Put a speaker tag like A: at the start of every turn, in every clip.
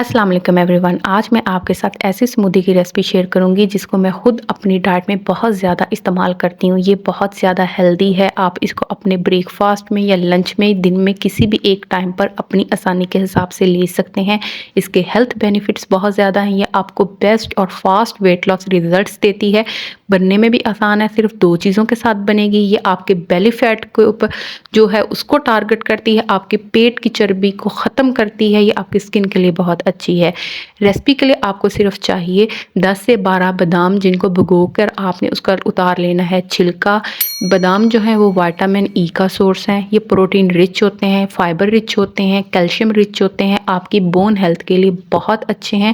A: अस्सलाम वालेकुम एवरीवन। आज मैं आपके साथ ऐसी स्मूदी की रेसिपी शेयर करूंगी जिसको मैं खुद अपनी डाइट में बहुत ज़्यादा इस्तेमाल करती हूँ। ये बहुत ज़्यादा हेल्दी है। आप इसको अपने ब्रेकफास्ट में या लंच में दिन में किसी भी एक टाइम पर अपनी आसानी के हिसाब से ले सकते हैं। इसके हेल्थ बेनिफिट्स बहुत ज़्यादा हैं। ये आपको बेस्ट और फास्ट वेट लॉस रिजल्ट्स देती है। बनने में भी आसान है, सिर्फ 2 चीज़ों के साथ बनेगी। ये आपके बेली फैट के ऊपर जो है उसको टारगेट करती है, आपके पेट की चर्बी को ख़त्म करती है। ये आपकी स्किन के लिए बहुत अच्छी है। रेसिपी के लिए आपको सिर्फ चाहिए 10 से 12 बादाम, जिनको भिगोकर आपने उसका उतार लेना है छिलका। बादाम जो है वो विटामिन ई का सोर्स है। ये प्रोटीन रिच होते हैं, फाइबर रिच होते हैं, कैल्शियम रिच होते हैं, आपकी बोन हेल्थ के लिए बहुत अच्छे हैं।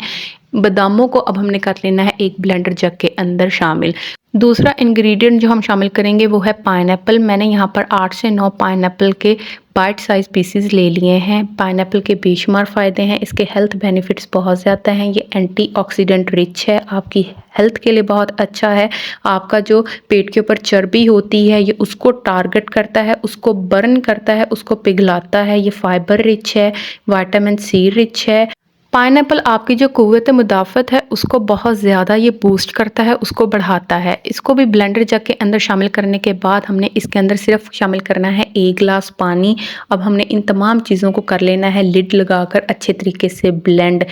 A: बादामों को अब हमने कर लेना है एक ब्लेंडर जग के अंदर शामिल। दूसरा इंग्रेडिएंट जो हम शामिल करेंगे वो है पाइनएप्पल। मैंने यहाँ पर 8 से 9 पाइनएप्पल के बाइट साइज़ पीसेस ले लिए हैं। पाइनएप्पल के बेशुमार फ़ायदे हैं, इसके हेल्थ बेनिफिट्स बहुत ज़्यादा हैं। ये एंटीऑक्सीडेंट रिच है, आपकी हेल्थ के लिए बहुत अच्छा है। आपका जो पेट के ऊपर चर्बी होती है ये उसको टारगेट करता है, उसको बर्न करता है, उसको पिघलाता है। ये फाइबर रिच है, विटामिन सी रिच है। पाइनएप्पल आपकी जो क़ुव्वत मुदाफ़त है उसको बहुत ज़्यादा ये बूस्ट करता है, उसको बढ़ाता है। इसको भी ब्लेंडर जग के अंदर शामिल करने के बाद हमने इसके अंदर सिर्फ शामिल करना है 1 गिलास पानी। अब हमने इन तमाम चीज़ों को कर लेना है लिड लगाकर अच्छे तरीके से ब्लेंड।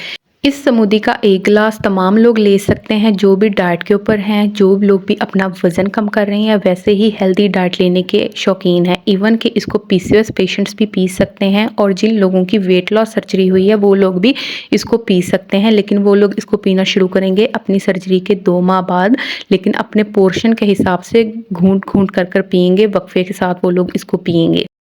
A: इस स्मूदी का 1 गिलास तमाम लोग ले सकते हैं, जो भी डाइट के ऊपर हैं, जो लोग भी अपना वज़न कम कर रहे हैं या वैसे ही हेल्दी डाइट लेने के शौकीन हैं। इवन कि इसको पीसीओएस पेशेंट्स भी पी सकते हैं, और जिन लोगों की वेट लॉस सर्जरी हुई है वो लोग भी इसको पी सकते हैं। लेकिन वो लोग इसको पीना शुरू करेंगे अपनी सर्जरी के 2 माह बाद, लेकिन अपने पोर्शन के हिसाब से घूंट-घूंट कर पिएँगे, वक़्फ़े के साथ वो लोग इसको पिएँगे।